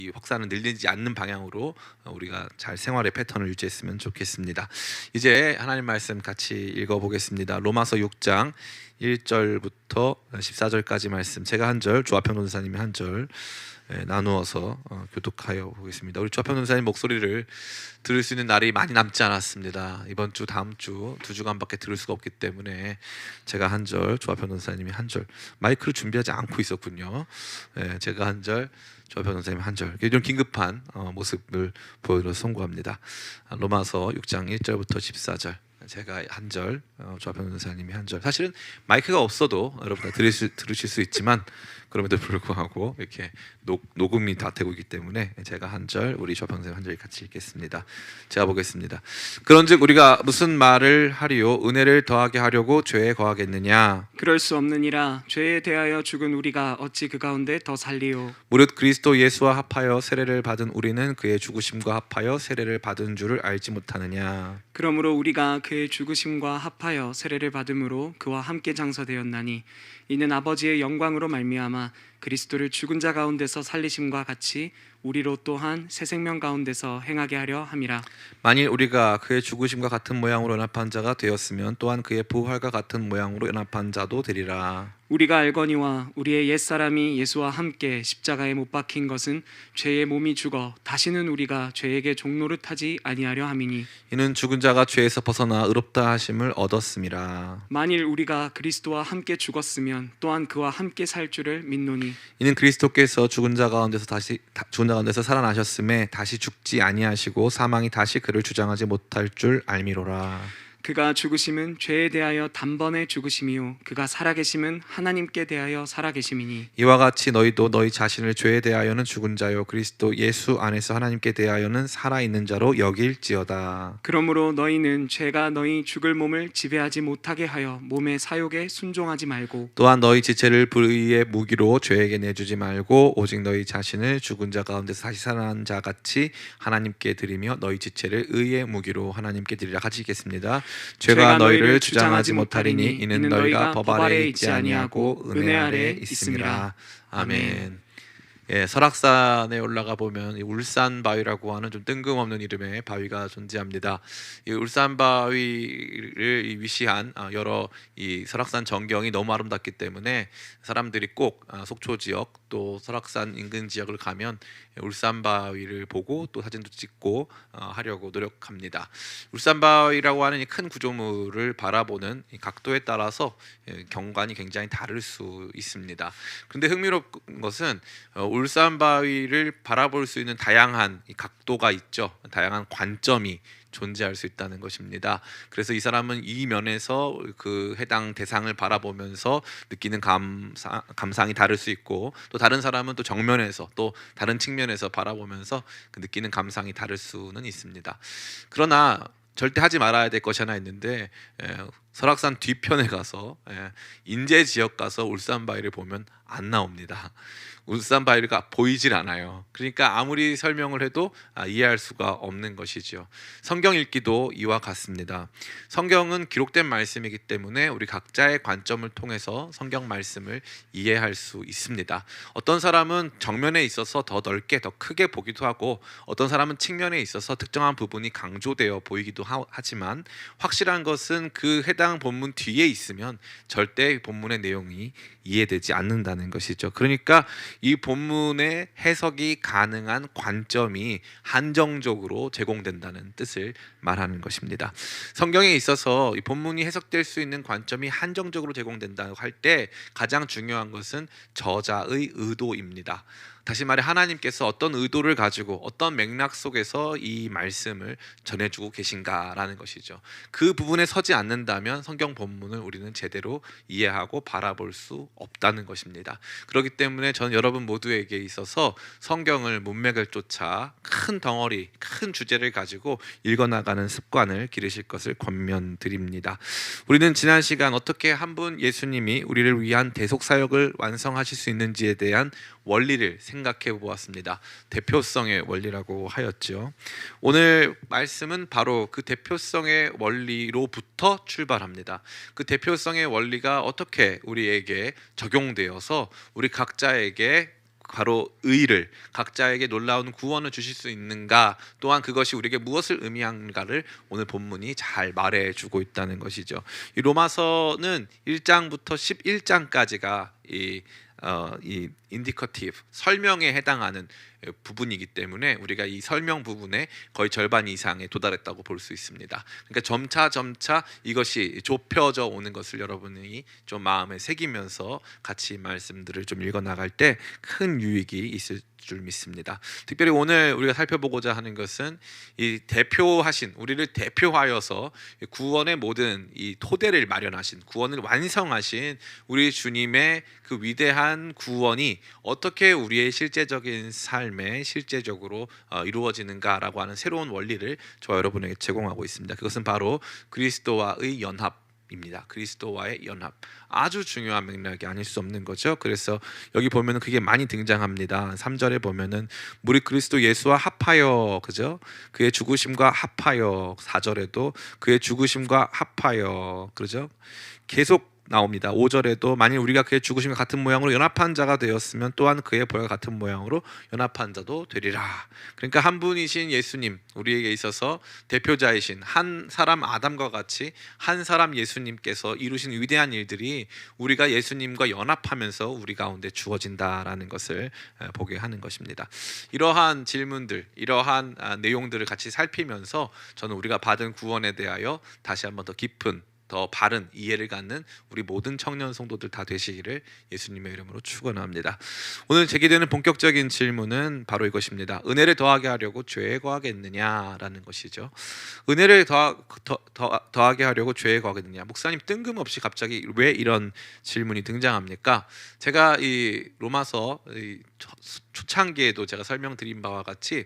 이 확산을 늘리지 않는 방향으로 우리가 잘 생활의 패턴을 유지했으면 좋겠습니다. 이제 하나님 말씀 같이 읽어보겠습니다. 로마서 6장 1절부터 14절까지 말씀, 제가 한 절, 조아평 전사님이 한 절 나누어서 교독하여 보겠습니다. 우리 조아평 전사님 목소리를 들을 수 있는 날이 많이 남지 않았습니다. 이번 주, 다음 주 2주간밖에 들을 수가 없기 때문에 제가 한 절, 조아평 전사님이 한 절, 마이크를 준비하지 않고 있었군요. 제가 한 절, 조아평 전사님이 한 절, 좀 긴급한 모습을 보여드려 선고합니다. 로마서 6장 1절부터 14절, 제가 한 절, 조아평 전사님이 한 절. 사실은 마이크가 없어도 여러분 다 들으실 수 있지만 그럼에도 불구하고 이렇게 녹음이 다 되고 있기 때문에 제가 한 절, 우리 조아평 선생님 한 절 같이 읽겠습니다. 제가 보겠습니다. 그런즉 우리가 무슨 말을 하리요? 은혜를 더하게 하려고 죄에 거하겠느냐? 그럴 수 없느니라. 죄에 대하여 죽은 우리가 어찌 그 가운데 더 살리요? 무릇 그리스도 예수와 합하여 세례를 받은 우리는 그의 죽으심과 합하여 세례를 받은 줄을 알지 못하느냐? 그러므로 우리가 그의 죽으심과 합하여 세례를 받음으로 그와 함께 장사되었나니 이는 아버지의 영광으로 말미암아 그리스도를 죽은 자 가운데서 살리심과 같이 우리로 또한 새 생명 가운데서 행하게 하려 함이라. 만일 우리가 그의 죽으심과 같은 모양으로 연합한 자가 되었으면 또한 그의 부활과 같은 모양으로 연합한 자도 되리라. 우리가 알거니와 우리의 옛사람이 예수와 함께 십자가에 못 박힌 것은 죄의 몸이 죽어 다시는 우리가 죄에게 종노릇하지 아니하려 함이니 이는 죽은 자가 죄에서 벗어나 의롭다 하심을 얻었음이라. 만일 우리가 그리스도와 함께 죽었으면 또한 그와 함께 살 줄을 믿노니 이는 그리스도께서 죽은 자 가운데서 살아나셨음에 다시 죽지 아니하시고 사망이 다시 그를 주장하지 못할 줄 알미로라. 그가 죽으심은 죄에 대하여 단번에 죽으심이요 그가 살아계심은 하나님께 대하여 살아계심이니 이와 같이 너희도 너희 자신을 죄에 대하여는 죽은 자요 그리스도 예수 안에서 하나님께 대하여는 살아있는 자로 여길지어다. 그러므로 너희는 죄가 너희 죽을 몸을 지배하지 못하게 하여 몸의 사욕에 순종하지 말고 또한 너희 지체를 불의의 무기로 죄에게 내주지 말고 오직 너희 자신을 죽은 자 가운데서 다시 살아난 자 같이 하나님께 드리며 너희 지체를 의의 무기로 하나님께 드리라. 같이 읽겠습니다. 죄가 너희를 주장하지 못하리니 이는 너희가 법 아래에 있지 아니하고 은혜 아래에 있음이라. 아멘. 설악산에 올라가 보면 이 울산 바위라고 하는 좀 뜬금없는 이름의 바위가 존재합니다. 이 울산 바위를 위시한 여러 이 설악산 전경이 너무 아름답기 때문에 사람들이 꼭 속초 지역 또 설악산 인근 지역을 가면 울산 바위를 보고 또 사진도 찍고 하려고 노력합니다. 울산 바위라고 하는 이 큰 구조물을 바라보는 이 각도에 따라서 경관이 굉장히 다를 수 있습니다. 그런데 흥미로운 것은 울산 바위를 바라볼 수 있는 다양한 이 각도가 있죠. 다양한 관점이 존재할 수 있다는 것입니다. 그래서 이 사람은 이 면에서 그 해당 대상을 바라보면서 느끼는 감상이 다를 수 있고, 또 다른 사람은 또 정면에서 또 다른 측면에서 바라보면서 그 느끼는 감상이 다를 수는 있습니다. 그러나 절대 하지 말아야 될 것이 하나 있는데, 설악산 뒤편에 가서 인제 지역 가서 울산 바위를 보면 안 나옵니다. 울산 바위가 보이질 않아요. 그러니까 아무리 설명을 해도 이해할 수가 없는 것이죠. 성경 읽기도 이와 같습니다. 성경은 기록된 말씀이기 때문에 우리 각자의 관점을 통해서 성경 말씀을 이해할 수 있습니다. 어떤 사람은 정면에 있어서 더 넓게 더 크게 보기도 하고, 어떤 사람은 측면에 있어서 특정한 부분이 강조되어 보이기도 하지만, 확실한 것은 그 해당 본문 뒤에 있으면 절대 본문의 내용이 이해되지 않는다는 것이죠. 그러니까 이 본문의 해석이 가능한 관점이 한정적으로 제공된다는 뜻을 말하는 것입니다. 성경에 있어서 이 본문이 해석될 수 있는 관점이 한정적으로 제공된다고 할 때 가장 중요한 것은 저자의 의도입니다. 다시 말해, 하나님께서 어떤 의도를 가지고 어떤 맥락 속에서 이 말씀을 전해주고 계신가라는 것이죠. 그 부분에 서지 않는다면 성경 본문을 우리는 제대로 이해하고 바라볼 수 없다는 것입니다. 그렇기 때문에 저는 여러분 모두에게 있어서 성경을 문맥을 쫓아 큰 덩어리, 큰 주제를 가지고 읽어나가는 습관을 기르실 것을 권면드립니다. 우리는 지난 시간 어떻게 한 분 예수님이 우리를 위한 대속사역을 완성하실 수 있는지에 대한 원리를 생각해 보았습니다. 대표성의 원리라고 하였죠. 오늘 말씀은 바로 그 대표성의 원리로부터 출발합니다. 그 대표성의 원리가 어떻게 우리에게 적용되어서 우리 각자에게 바로 의를, 각자에게 놀라운 구원을 주실 수 있는가, 또한 그것이 우리에게 무엇을 의미하는가를 오늘 본문이 잘 말해주고 있다는 것이죠. 이 로마서는 1장부터 11장까지가 이 인디커티브 설명에 해당하는 부분이기 때문에 우리가 이 설명 부분에 거의 절반 이상에 도달했다고 볼 수 있습니다. 그러니까 점차 이것이 좁혀져 오는 것을 여러분이 좀 마음에 새기면서 같이 말씀들을 좀 읽어 나갈 때 큰 유익이 있을 줄 믿습니다. 특별히 오늘 우리가 살펴보고자 하는 것은 이 대표하신, 우리를 대표하여서 구원의 모든 이 토대를 마련하신, 구원을 완성하신 우리 주님의 그 위대한 구원이 어떻게 우리의 실제적인 삶에 실제적으로 이루어지는가라고 하는 새로운 원리를 저와 여러분에게 제공하고 있습니다. 그것은 바로 그리스도와의 연합입니다. 그리스도와의 연합, 아주 중요한 맥락이 아닐 수 없는 거죠. 그래서 여기 보면은 그게 많이 등장합니다. 3절에 보면은 무리 그리스도 예수와 합하여, 그죠? 그의 죽으심과 합하여. 4절에도 그의 죽으심과 합하여, 그죠? 계속 나옵니다. 5절에도 만일 우리가 그의 죽으심과 같은 모양으로 연합한 자가 되었으면 또한 그의 보혈과 같은 모양으로 연합한 자도 되리라. 그러니까 한 분이신 예수님, 우리에게 있어서 대표자이신 한 사람 아담과 같이 한 사람 예수님께서 이루신 위대한 일들이 우리가 예수님과 연합하면서 우리 가운데 주어진다라는 것을 보게 하는 것입니다. 이러한 질문들, 이러한 내용들을 같이 살피면서 저는 우리가 받은 구원에 대하여 다시 한번 더 깊은, 더 바른 이해를 갖는 우리 모든 청년 성도들 다 되시기를 예수님의 이름으로 축원합니다. 오늘 제기되는 본격적인 질문은 바로 이것입니다. 은혜를 더하게 하려고 죄에 거하겠느냐라는 것이죠. 은혜를 더하게 하려고 죄에 거하겠느냐. 목사님, 뜬금없이 갑자기 왜 이런 질문이 등장합니까? 제가 이 로마서 초창기에도 제가 설명드린 바와 같이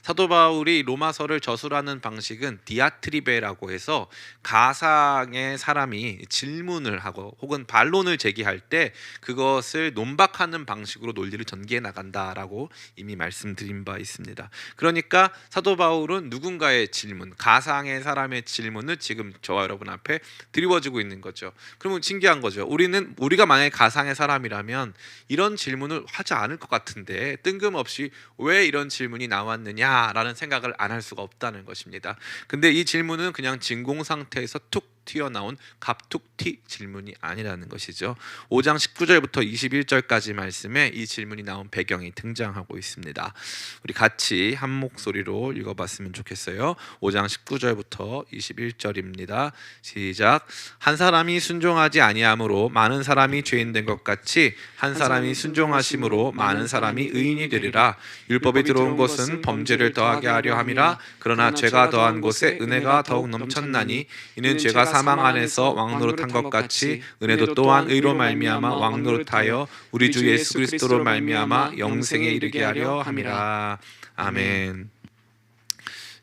사도 바울이 로마서를 저술하는 방식은 디아트리베라고 해서 가상의 사람이 질문을 하고 혹은 반론을 제기할 때 그것을 논박하는 방식으로 논리를 전개해 나간다라고 이미 말씀드린 바 있습니다. 그러니까 사도 바울은 누군가의 질문, 가상의 사람의 질문을 지금 저와 여러분 앞에 드리워주고 있는 거죠. 그러면 신기한 거죠. 우리가 만약에 가상의 사람이라면 이런 질문을 하지 않을 것 같은데 뜬금없이 왜 이런 질문이 나왔느냐라는 생각을 안 할 수가 없다는 것입니다. 근데 이 질문은 그냥 진공 상태에서 툭 튀어나온 갑툭튀 질문이 아니라는 것이죠. 5장 19절부터 21절까지 말씀에 이 질문이 나온 배경이 등장하고 있습니다. 우리 같이 한 목소리로 읽어봤으면 좋겠어요. 5장 19절부터 21절입니다. 시작. 한 사람이 순종하지 아니함으로 많은 사람이 죄인 된 것 같이 한 사람이 순종하심으로 많은 사람이 의인이 되리라. 율법이 들어온 것은 범죄를 더하게 하려 함이라. 그러나 죄가 더한 곳에 은혜가 더욱 넘쳤나니 이는 죄가 사망 안에서 왕노릇한 것 같이 은혜도 또한 의로 말미암아 왕노릇하여 우리 주 예수 그리스도로 말미암아 영생에 이르게 하려 함이라. 아멘.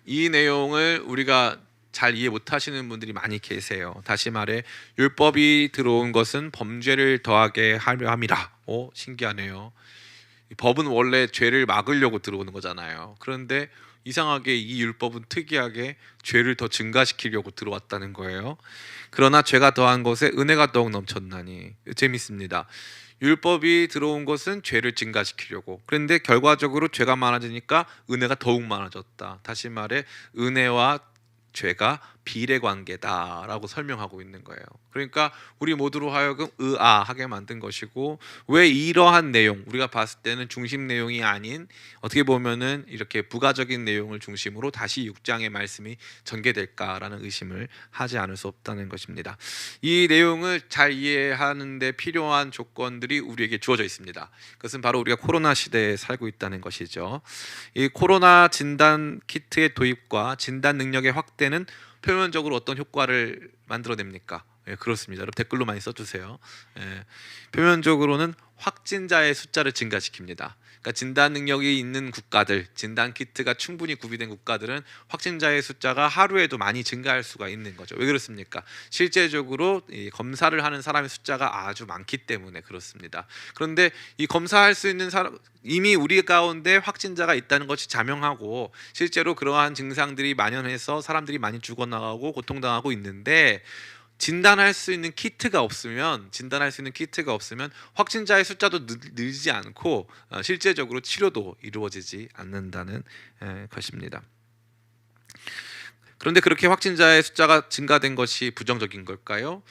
이 내용을 우리가 잘 이해 못하시는 분들이 많이 계세요. 다시 말해 율법이 들어온 것은 범죄를 더하게 하려 함이라. 신기하네요. 법은 원래 죄를 막으려고 들어오는 거잖아요. 그런데 이상하게 이 율법은 특이하게 죄를 더 증가시키려고 들어왔다는 거예요. 그러나 죄가 더한 것에 은혜가 더욱 넘쳤나니. 재밌습니다. 율법이 들어온 것은 죄를 증가시키려고, 그런데 결과적으로 죄가 많아지니까 은혜가 더욱 많아졌다. 다시 말해 은혜와 죄가 비례관계다라고 설명하고 있는 거예요. 그러니까 우리 모두로 하여금 의아하게 만든 것이고, 왜 이러한 내용, 우리가 봤을 때는 중심 내용이 아닌 어떻게 보면은 이렇게 부가적인 내용을 중심으로 다시 6장의 말씀이 전개될까라는 의심을 하지 않을 수 없다는 것입니다. 이 내용을 잘 이해하는 데 필요한 조건들이 우리에게 주어져 있습니다. 그것은 바로 우리가 코로나 시대에 살고 있다는 것이죠. 이 코로나 진단 키트의 도입과 진단 능력의 확대는 표면적으로 어떤 효과를 만들어냅니까? 그렇습니다. 여러분 댓글로 많이 써주세요. 표면적으로는 확진자의 숫자를 증가시킵니다. 그러니까 진단 능력이 있는 국가들, 진단 키트가 충분히 구비된 국가들은 확진자의 숫자가 하루에도 많이 증가할 수가 있는 거죠. 왜 그렇습니까? 실제적으로 이 검사를 하는 사람의 숫자가 아주 많기 때문에 그렇습니다. 그런데 이 검사할 수 있는 사람, 이미 우리 가운데 확진자가 있다는 것이 자명하고 실제로 그러한 증상들이 만연해서 사람들이 많이 죽어나가고 고통당하고 있는데, 진단할 수 있는 키트가 없으면 확진자의 숫자도 늘지 않고 실제적으로 치료도 이루어지지 않는다는 것입니다. 그런데 그렇게 확진자의 숫자가 증가된 것이 부정적인 걸까요?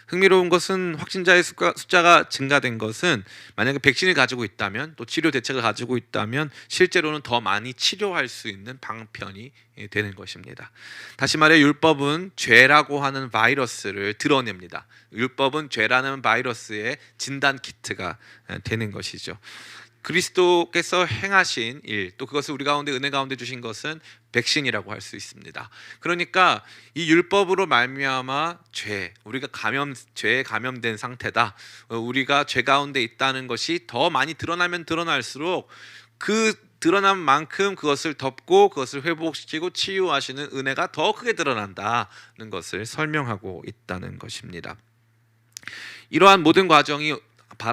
흥미로운 것은 확진자의 숫자가 증가된 것은 만약에 백신을 가지고 있다면, 또 치료 대책을 가지고 있다면 실제로는 더 많이 치료할 수 있는 방편이 되는 것입니다. 다시 말해 율법은 죄라고 하는 바이러스를 드러냅니다. 율법은 죄라는 바이러스의 진단 키트가 되는 것이죠. 그리스도께서 행하신 일, 또 그것을 우리 가운데 은혜 가운데 주신 것은 백신이라고 할 수 있습니다. 그러니까 이 율법으로 말미암아 우리가 죄에 감염된 상태다. 우리가 죄 가운데 있다는 것이 더 많이 드러나면 드러날수록 그 드러난 만큼 그것을 덮고 그것을 회복시키고 치유하시는 은혜가 더 크게 드러난다는 것을 설명하고 있다는 것입니다. 이러한 모든 과정이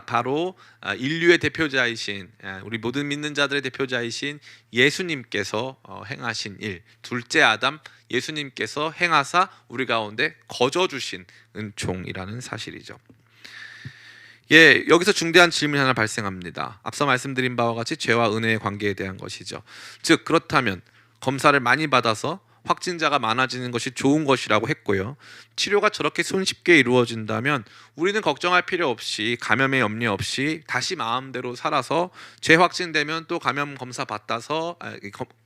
바로 인류의 대표자이신, 우리 모든 믿는 자들의 대표자이신 예수님께서 행하신 일, 둘째 아담 예수님께서 행하사 우리 가운데 거저 주신 은총이라는 사실이죠. 여기서 중대한 질문이 하나 발생합니다. 앞서 말씀드린 바와 같이 죄와 은혜의 관계에 대한 것이죠. 즉, 그렇다면 검사를 많이 받아서 확진자가 많아지는 것이 좋은 것이라고 했고요. 치료가 저렇게 손쉽게 이루어진다면 우리는 걱정할 필요 없이, 감염의 염려 없이 다시 마음대로 살아서 재확진되면 또 감염 검사 받아서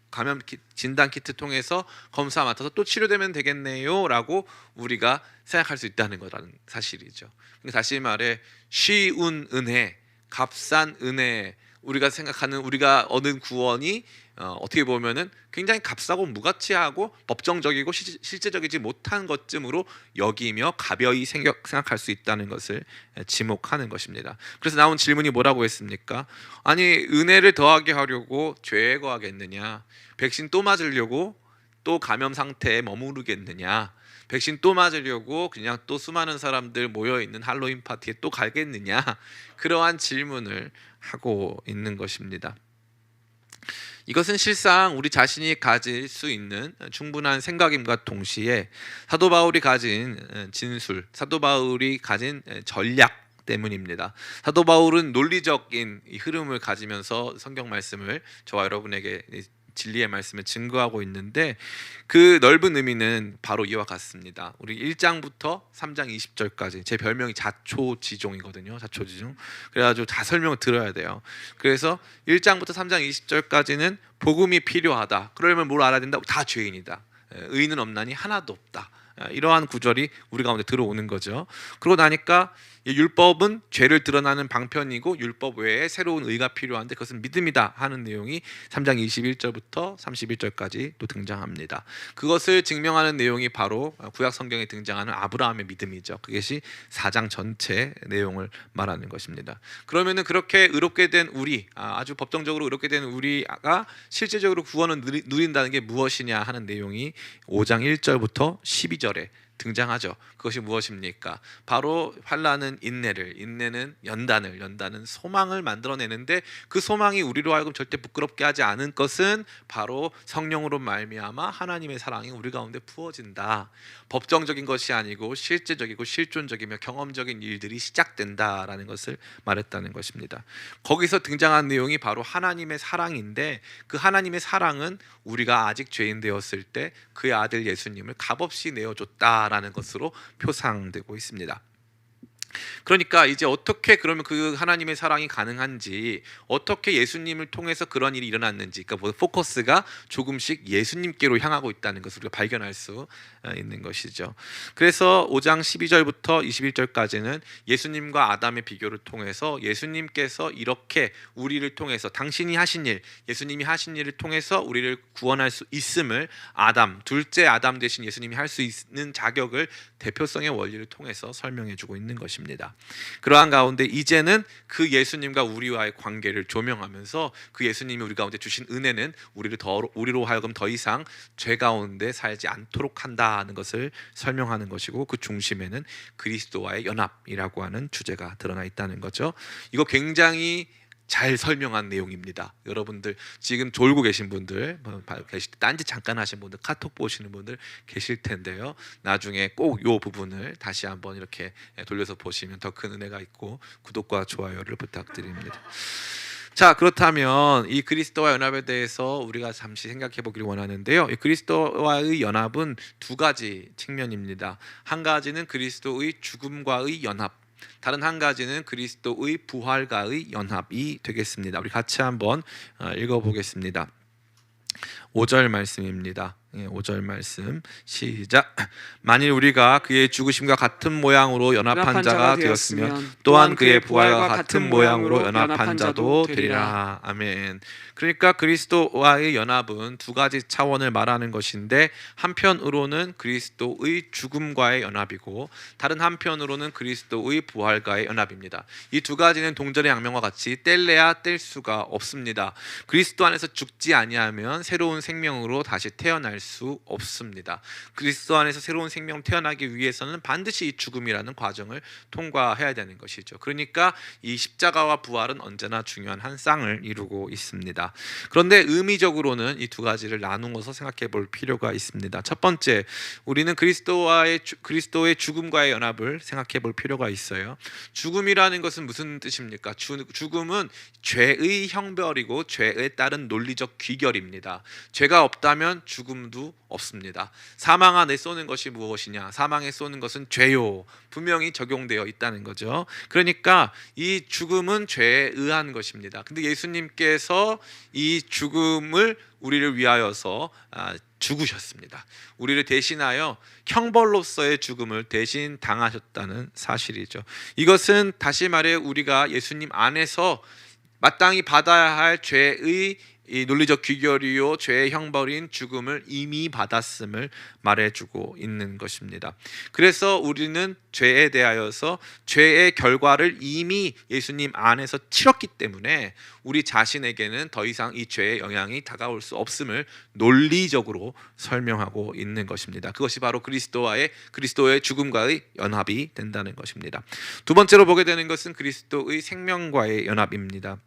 감염 진단 키트 통해서 검사 맡아서 또 치료되면 되겠네요 라고 우리가 생각할 수 있다는 거라는 사실이죠. 다시 말해 쉬운 은혜, 값싼 은혜, 우리가 생각하는, 우리가 얻은 구원이 어떻게 보면은 굉장히 값싸고 무가치하고 법정적이고 실제적이지 못한 것쯤으로 여기며 가벼이 생각할 수 있다는 것을 지목하는 것입니다. 그래서 나온 질문이 뭐라고 했습니까? 아니, 은혜를 더하게 하려고 죄에 거하겠느냐? 백신 또 맞으려고 또 감염 상태에 머무르겠느냐? 백신 또 맞으려고 그냥 또 수많은 사람들 모여있는 할로윈 파티에 또 가겠느냐? 그러한 질문을 하고 있는 것입니다. 이것은 실상 우리 자신이 가질 수 있는 충분한 생각임과 동시에 사도 바울이 가진 진술, 사도 바울이 가진 전략 때문입니다. 사도 바울은 논리적인 이 흐름을 가지면서 성경 말씀을 저와 여러분에게 진리의 말씀을 증거하고 있는데, 그 넓은 의미는 바로 이와 같습니다. 우리 1장부터 3장 20절까지, 제 별명이 자초지종이거든요. 자초지종. 그래가지고 다 설명을 들어야 돼요. 그래서 1장부터 3장 20절까지는 복음이 필요하다. 그러려면 뭘 알아야 된다? 다 죄인이다. 의인은 없나니 하나도 없다. 이러한 구절이 우리 가운데 들어오는 거죠. 그러고 나니까 율법은 죄를 드러나는 방편이고 율법 외에 새로운 의가 필요한데 그것은 믿음이다 하는 내용이 3장 21절부터 31절까지 또 등장합니다. 그것을 증명하는 내용이 바로 구약 성경에 등장하는 아브라함의 믿음이죠. 그것이 4장 전체 내용을 말하는 것입니다. 그러면은 그렇게 의롭게 된 우리, 아주 법정적으로 의롭게 된 우리가 실제적으로 구원을 누린다는 게 무엇이냐 하는 내용이 5장 1절부터 12절에 등장하죠. 그것이 무엇입니까? 바로 환난은 인내는 연단은 소망을 만들어내는데, 그 소망이 우리로 하여금 절대 부끄럽게 하지 않은 것은 바로 성령으로 말미암아 하나님의 사랑이 우리 가운데 부어진다. 법정적인 것이 아니고 실제적이고 실존적이며 경험적인 일들이 시작된다라는 것을 말했다는 것입니다. 거기서 등장한 내용이 바로 하나님의 사랑인데, 그 하나님의 사랑은 우리가 아직 죄인 되었을 때 그의 아들 예수님을 값없이 내어줬다라는 것으로 표상되고 있습니다. 그러니까 이제 어떻게 그러면 그 하나님의 사랑이 가능한지, 어떻게 예수님을 통해서 그런 일이 일어났는지, 그러니까 포커스가 조금씩 예수님께로 향하고 있다는 것을 우리가 발견할 수 있는 것이죠. 그래서 5장 12절부터 21절까지는 예수님과 아담의 비교를 통해서 예수님께서 이렇게 우리를 통해서 당신이 하신 일, 예수님이 하신 일을 통해서 우리를 구원할 수 있음을 둘째 아담 대신 예수님이 할 수 있는 자격을 대표성의 원리를 통해서 설명해 주고 있는 것입니다. 그러한 가운데 이제는 그 예수님과 우리와의 관계를 조명하면서 그 예수님이 우리 가운데 주신 은혜는 우리로 하여금 더 이상 죄 가운데 살지 않도록 한다는 것을 설명하는 것이고, 그 중심에는 그리스도와의 연합이라고 하는 주제가 드러나 있다는 거죠. 이거 굉장히 잘 설명한 내용입니다. 여러분들 지금 졸고 계신 분들, 계실 때 딴짓 잠깐 하신 분들, 카톡 보시는 분들 계실 텐데요. 나중에 꼭 이 부분을 다시 한번 이렇게 돌려서 보시면 더 큰 은혜가 있고 구독과 좋아요를 부탁드립니다. 자, 그렇다면 이 그리스도와 연합에 대해서 우리가 잠시 생각해 보기를 원하는데요. 이 그리스도와의 연합은 두 가지 측면입니다. 한 가지는 그리스도의 죽음과의 연합, 다른 한 가지는 그리스도의 부활과의 연합이 되겠습니다. 우리 같이 한번 읽어보겠습니다. 5절 말씀입니다. 5절 말씀 시작. 만일 우리가 그의 죽으심과 같은 모양으로 연합한 자가 되었으면 또한 그의 부활과 같은 모양으로 연합한 자도 되리라. 아멘. 그러니까 그리스도와의 연합은 두 가지 차원을 말하는 것인데, 한편으로는 그리스도의 죽음과의 연합이고 다른 한편으로는 그리스도의 부활과의 연합입니다. 이 두 가지는 동전의 양면과 같이 뗄래야 뗄 수가 없습니다. 그리스도 안에서 죽지 아니하면 새로운 생명으로 다시 태어날 수 없습니다. 그리스도 안에서 새로운 생명 태어나기 위해서는 반드시 이 죽음이라는 과정을 통과해야 되는 것이죠. 그러니까 이 십자가와 부활은 언제나 중요한 한 쌍을 이루고 있습니다. 그런데 의미적으로는 이 두 가지를 나누어서 생각해 볼 필요가 있습니다. 첫 번째, 우리는 그리스도의 죽음과의 연합을 생각해 볼 필요가 있어요. 죽음이라는 것은 무슨 뜻입니까? 죽음은 죄의 형벌이고 죄에 따른 논리적 귀결입니다. 죄가 없다면 죽음도 없습니다. 사망 안에 쏘는 것이 무엇이냐? 사망에 쏘는 것은 죄요. 분명히 적용되어 있다는 거죠. 그러니까 이 죽음은 죄에 의한 것입니다. 근데 예수님께서 이 죽음을 우리를 위하여서 죽으셨습니다. 우리를 대신하여 형벌로서의 죽음을 대신 당하셨다는 사실이죠. 이것은 다시 말해 우리가 예수님 안에서 마땅히 받아야 할 죄의 이 논리적 귀결이요 죄의 형벌인 죽음을 이미 받았음을 말해주고 있는 것입니다. 그래서 우리는 죄에 대하여서 죄의 결과를 이미 예수님 안에서 치렀기 때문에 우리 자신에게는 더 이상 이 죄의 영향이 다가올 수 없음을 논리적으로 설명하고 있는 것입니다. 그것이 바로 그리스도의 죽음과의 연합이 된다는 것입니다. 두 번째로 보게 되는 것은 그리스도의 생명과의 연합입니다.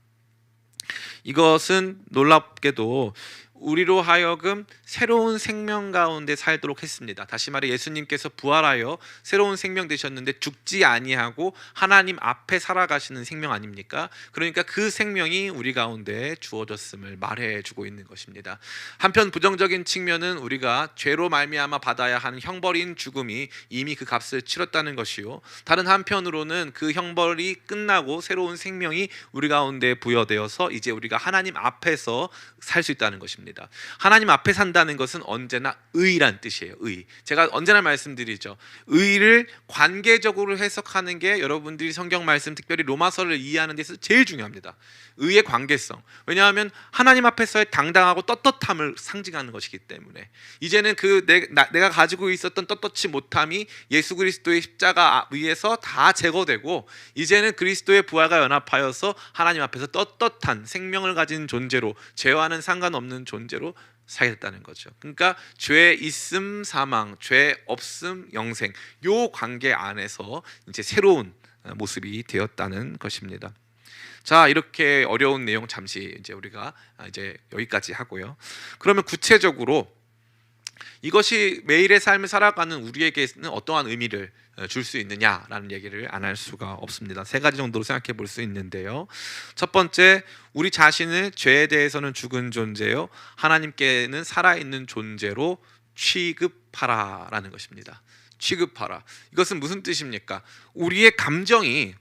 이것은 놀랍게도 우리로 하여금 새로운 생명 가운데 살도록 했습니다. 다시 말해 예수님께서 부활하여 새로운 생명 되셨는데 죽지 아니하고 하나님 앞에 살아가시는 생명 아닙니까? 그러니까 그 생명이 우리 가운데 주어졌음을 말해주고 있는 것입니다. 한편 부정적인 측면은 우리가 죄로 말미암아 받아야 하는 형벌인 죽음이 이미 그 값을 치렀다는 것이요, 다른 한편으로는 그 형벌이 끝나고 새로운 생명이 우리 가운데 부여되어서 이제 우리가 하나님 앞에서 살 수 있다는 것입니다. 하나님 앞에 산다는 것은 언제나 의란 뜻이에요. 의. 제가 언제나 말씀드리죠. 의를 관계적으로 해석하는 게 여러분들이 성경 말씀, 특별히 로마서를 이해하는 데서 제일 중요합니다. 의의 관계성. 왜냐하면 하나님 앞에서의 당당하고 떳떳함을 상징하는 것이기 때문에 이제는 내가 가지고 있었던 떳떳지 못함이 예수 그리스도의 십자가 위에서 다 제거되고 이제는 그리스도의 부활과 연합하여서 하나님 앞에서 떳떳한 생명을 가진 존재로, 죄와는 상관없는 존재로 살겠다는 거죠. 그러니까 죄 있음 사망, 죄 없음 영생, 요 관계 안에서 이제 새로운 모습이 되었다는 것입니다. 자, 이렇게 어려운 내용 잠시 이제 우리가 이제 여기까지 하고요. 그러면 구체적으로 이것이 매일의 삶을 살아가는 우리에게는 어떠한 의미를 줄 수 있느냐라는 얘기를 안 할 수가 없습니다. 세 가지 정도로 생각해 볼 수 있는데요. 첫 번째, 우리 자신을 죄에 대해서는 죽은 존재요, 하나님께는 살아있는 존재로 취급하라라는 것입니다. 취급하라. 이것은 무슨 뜻입니까? 우리의 감정이,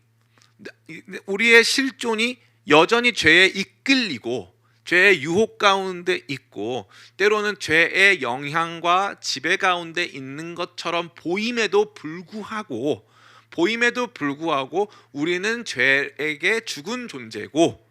우리의 실존이 여전히 죄에 이끌리고 죄의 유혹 가운데 있고 때로는 죄의 영향과 지배 가운데 있는 것처럼 보임에도 불구하고 우리는 죄에게 죽은 존재고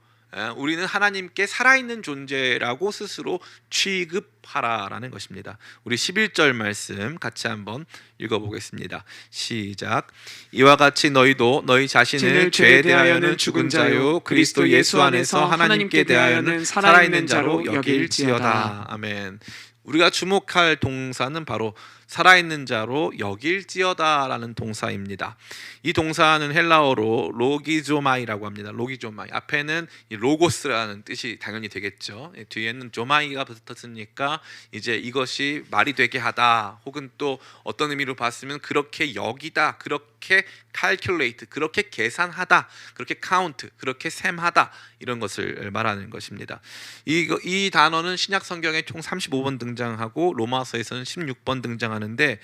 우리는 하나님께 살아있는 존재라고 스스로 취급하라라는 것입니다. 우리 11절 말씀 같이 한번 읽어보겠습니다. 시작. 이와 같이 너희도 너희 자신을 죄에 대하여는 죽은 자요 그리스도 예수 안에서 하나님께 대하여는 살아있는 자로 여길지어다. 아멘. 우리가 주목할 동사는 바로 살아있는 자로 여길지어다라는 동사입니다. 이 동사는 헬라어로 로기조마이라고 합니다. 로기조마이. 앞에는 이 로고스라는 뜻이 당연히 되겠죠. 뒤에는 조마이가 붙었으니까 이제 이것이 말이 되게 하다, 혹은 또 어떤 의미로 봤으면 그렇게 여기다, 그렇게 calculate, 그렇게 계산하다, 그렇게 count, 그렇게 셈하다, 이런 것을 말하는 것입니다. 이 단어는 신약 성경에 총 35번 등장하고 로마서에서는 16번 등장하는데,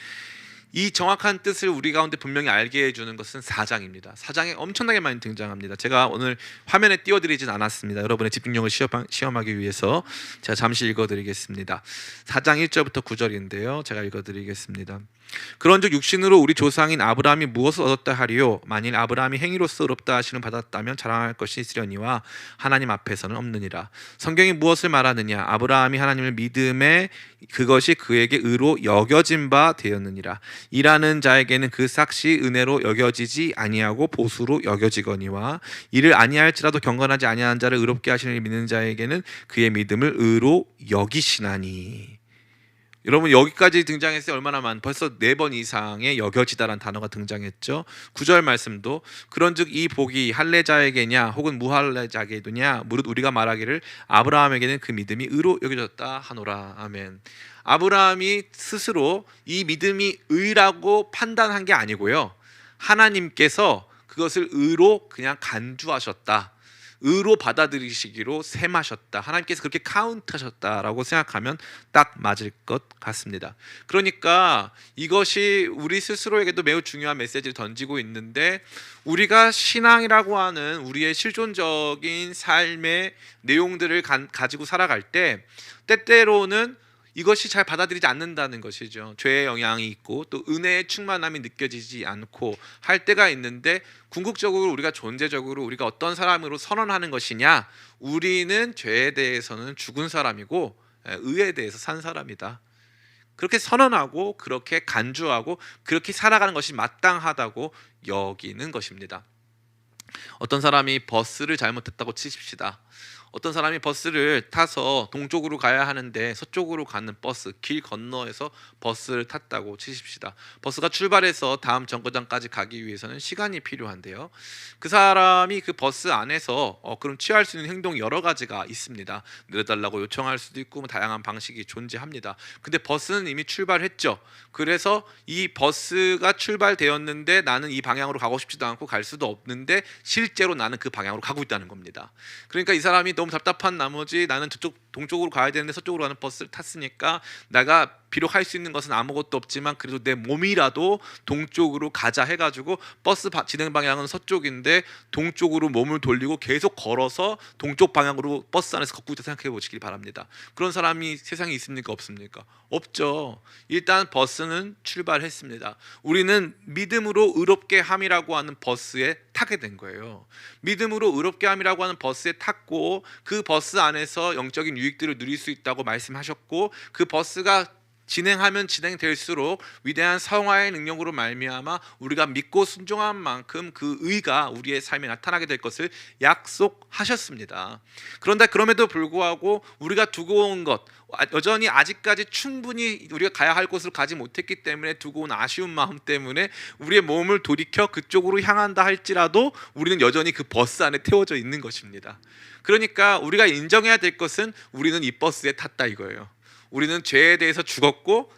이 정확한 뜻을 우리 가운데 분명히 알게 해주는 것은 4장입니다. 4장에 엄청나게 많이 등장합니다. 제가 오늘 화면에 띄워드리진 않았습니다. 여러분의 집중력을 시험하기 위해서 제가 잠시 읽어드리겠습니다. 4장 1절부터 9절인데요. 제가 읽어드리겠습니다. 그런즉 육신으로 우리 조상인 아브라함이 무엇을 얻었다 하리요? 만일 아브라함이 행위로서 의롭다 하시는 받았다면 자랑할 것이 있으려니와 하나님 앞에서는 없느니라. 성경이 무엇을 말하느냐? 아브라함이 하나님을 믿음에 그것이 그에게 의로 여겨진 바 되었느니라. 일하는 자에게는 그 삭시 은혜로 여겨지지 아니하고 보수로 여겨지거니와 이를 아니할지라도 경건하지 아니한 자를 의롭게 하시는 일 믿는 자에게는 그의 믿음을 의로 여기시나니. 여러분, 여기까지 등장했을 때 얼마나 벌써 4번 이상의 여겨지다라는 단어가 등장했죠. 9절 말씀도 그런즉 이 복이 할례자에게냐 혹은 무할례자에게냐 무릇 우리가 말하기를 아브라함에게는 그 믿음이 의로 여겨졌다 하노라. 아멘. 아브라함이 스스로 이 믿음이 의라고 판단한 게 아니고요, 하나님께서 그것을 의로 그냥 간주하셨다, 의로 받아들이시기로 셈하셨다, 하나님께서 그렇게 카운트하셨다라고 생각하면 딱 맞을 것 같습니다. 그러니까 이것이 우리 스스로에게도 매우 중요한 메시지를 던지고 있는데, 우리가 신앙이라고 하는 우리의 실존적인 삶의 내용들을 가지고 살아갈 때 때때로는 이것이 잘 받아들이지 않는다는 것이죠. 죄의 영향이 있고 또 은혜의 충만함이 느껴지지 않고 할 때가 있는데, 궁극적으로 우리가 존재적으로 우리가 어떤 사람으로 선언하는 것이냐? 우리는 죄에 대해서는 죽은 사람이고 의에 대해서 산 사람이다. 그렇게 선언하고 그렇게 간주하고 그렇게 살아가는 것이 마땅하다고 여기는 것입니다. 어떤 사람이 버스를 잘못했다고 치십시다. 어떤 사람이 버스를 타서 동쪽으로 가야 하는데 서쪽으로 가는 버스, 길 건너에서 버스를 탔다고 치십시다. 버스가 출발해서 다음 정거장까지 가기 위해서는 시간이 필요한데요, 그 사람이 그 버스 안에서 그럼 취할 수 있는 행동이 여러 가지가 있습니다. 내려달라고 요청할 수도 있고 다양한 방식이 존재합니다. 근데 버스는 이미 출발했죠. 그래서 이 버스가 출발되었는데 나는 이 방향으로 가고 싶지도 않고 갈 수도 없는데 실제로 나는 그 방향으로 가고 있다는 겁니다. 그러니까 이 사람이 너무 답답한 나머지 나는 저쪽 동쪽으로 가야 되는데 서쪽으로 가는 버스를 탔으니까 내가 비록 할 수 있는 것은 아무것도 없지만 그래도 내 몸이라도 동쪽으로 가자 해가지고 버스 진행 방향은 서쪽인데 동쪽으로 몸을 돌리고 계속 걸어서 동쪽 방향으로 버스 안에서 걷고 있다 생각해 보시길 바랍니다. 그런 사람이 세상에 있습니까? 없습니까? 없죠. 일단 버스는 출발했습니다. 우리는 믿음으로 의롭게 함이라고 하는 버스에 타게 된 거예요. 믿음으로 의롭게 함이라고 하는 버스에 탔고 그 버스 안에서 영적인 유익들을 누릴 수 있다고 말씀하셨고, 그 버스가 진행하면 진행될수록 위대한 성화의 능력으로 말미암아 우리가 믿고 순종한 만큼 그 의가 우리의 삶에 나타나게 될 것을 약속하셨습니다. 그런데 그럼에도 불구하고 우리가 두고 온 것, 여전히 아직까지 충분히 우리가 가야 할 곳으로 가지 못했기 때문에 두고 온 아쉬운 마음 때문에 우리의 몸을 돌이켜 그쪽으로 향한다 할지라도 우리는 여전히 그 버스 안에 태워져 있는 것입니다. 그러니까 우리가 인정해야 될 것은 우리는 이 버스에 탔다 이거예요. 우리는 죄에 대해서 죽었고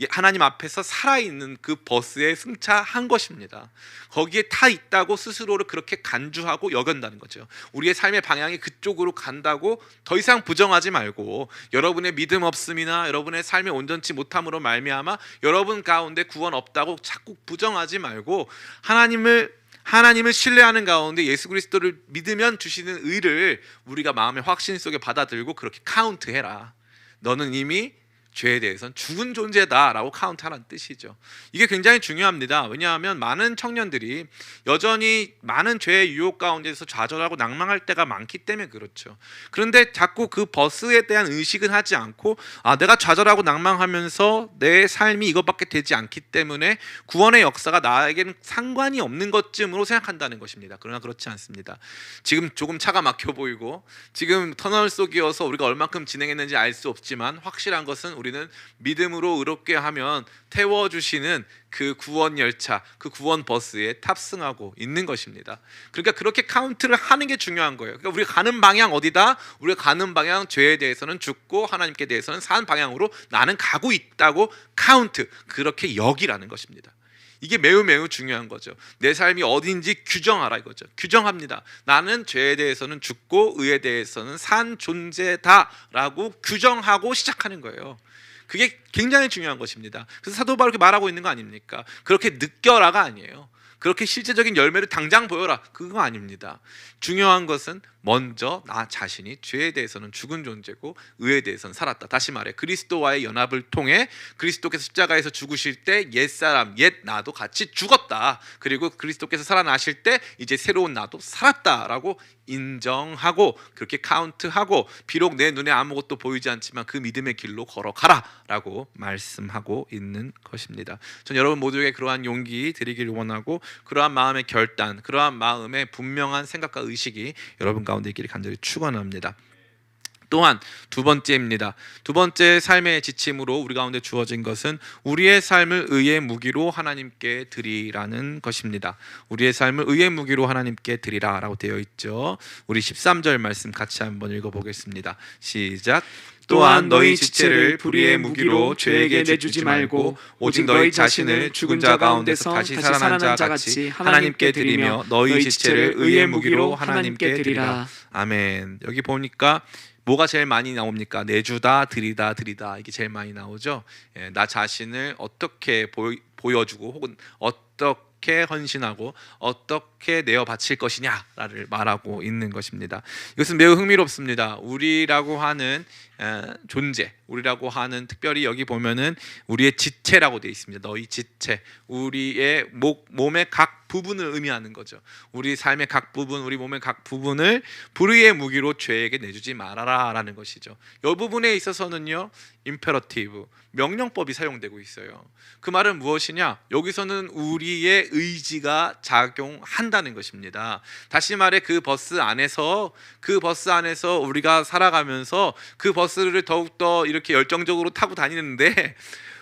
하나님 앞에서 살아있는 그 버스에 승차한 것입니다. 거기에 타 있다고 스스로를 그렇게 간주하고 여긴다는 거죠. 우리의 삶의 방향이 그쪽으로 간다고 더 이상 부정하지 말고, 여러분의 믿음 없음이나 여러분의 삶의 온전치 못함으로 말미암아 여러분 가운데 구원 없다고 자꾸 부정하지 말고, 하나님을 신뢰하는 가운데 예수 그리스도를 믿으면 주시는 의를 우리가 마음의 확신 속에 받아들고 그렇게 카운트해라. 너는 이미 죄에 대해서는 죽은 존재다라고 카운트하라는 뜻이죠. 이게 굉장히 중요합니다. 왜냐하면 많은 청년들이 여전히 많은 죄의 유혹 가운데서 좌절하고 낭망할 때가 많기 때문에 그렇죠. 그런데 자꾸 그 버스에 대한 의식은 하지 않고, 내가 좌절하고 낭망하면서 내 삶이 이것밖에 되지 않기 때문에 구원의 역사가 나에게는 상관이 없는 것쯤으로 생각한다는 것입니다. 그러나 그렇지 않습니다. 지금 조금 차가 막혀 보이고 지금 터널 속이어서 우리가 얼만큼 진행했는지 알 수 없지만 확실한 것은 우리는 믿음으로 의롭게 하면 태워주시는 그 구원 열차, 그 구원 버스에 탑승하고 있는 것입니다. 그러니까 그렇게 카운트를 하는 게 중요한 거예요. 그러니까 우리가 가는 방향 어디다? 우리가 가는 방향, 죄에 대해서는 죽고 하나님께 대해서는 산 방향으로 나는 가고 있다고 카운트, 그렇게 여기라는 것입니다. 이게 매우 매우 중요한 거죠. 내 삶이 어딘지 규정하라 이거죠. 규정합니다. 나는 죄에 대해서는 죽고 의에 대해서는 산 존재다라고 규정하고 시작하는 거예요. 그게 굉장히 중요한 것입니다. 그래서 사도 바울이 말하고 있는 거 아닙니까? 그렇게 느껴라가 아니에요. 그렇게 실제적인 열매를 당장 보여라, 그거 아닙니다. 중요한 것은 먼저 나 자신이 죄에 대해서는 죽은 존재고 의에 대해서는 살았다. 다시 말해 그리스도와의 연합을 통해 그리스도께서 십자가에서 죽으실 때 옛사람, 옛 나도 같이 죽었다. 그리고 그리스도께서 살아나실 때 이제 새로운 나도 살았다라고 인정하고 그렇게 카운트하고 비록 내 눈에 아무것도 보이지 않지만 그 믿음의 길로 걸어가라 라고 말씀하고 있는 것입니다. 전 여러분 모두에게 그러한 용기 드리길 원하고 그러한 마음의 결단, 그러한 마음의 분명한 생각과 의식이 여러분 가운데 있기를 간절히 축원합니다. 또한 두 번째입니다. 두 번째 삶의 지침으로 우리 가운데 주어진 것은 우리의 삶을 의의 무기로 하나님께 드리라는 것입니다. 우리의 삶을 의의 무기로 하나님께 드리라라고 되어 있죠. 우리 13절 말씀 같이 한번 읽어보겠습니다. 시작. 또한 너희 지체를 불의의 무기로 죄에게 내주지 말고 오직 너희 자신을 죽은 자 가운데서 다시 살아난 자 같이 하나님께 드리며 너희 지체를 의의 무기로 하나님께 드리라. 아멘. 여기 보니까 뭐가 제일 많이 나옵니까? 내주다, 드리다, 드리다, 이게 제일 많이 나오죠. 나 자신을 어떻게 보여주고 혹은 어떻게 헌신하고 어떻게 내어 바칠 것이냐를 말하고 있는 것입니다. 이것은 매우 흥미롭습니다. 우리라고 하는 존재, 우리라고 하는 특별히 여기 보면은 우리의 지체라고 되어 있습니다. 너희 지체, 우리의 몸의 각 부분을 의미하는 거죠. 우리 삶의 각 부분, 우리 몸의 각 부분을 불의의 무기로 죄에게 내주지 말아라라는 것이죠. 이 부분에 있어서는요, 임페러티브, 명령법이 사용되고 있어요. 그 말은 무엇이냐? 여기서는 우리의 의지가 작용한다는 것입니다. 다시 말해 그 버스 안에서 우리가 살아가면서 그 버스를 더욱더 이렇게 열정적으로 타고 다니는데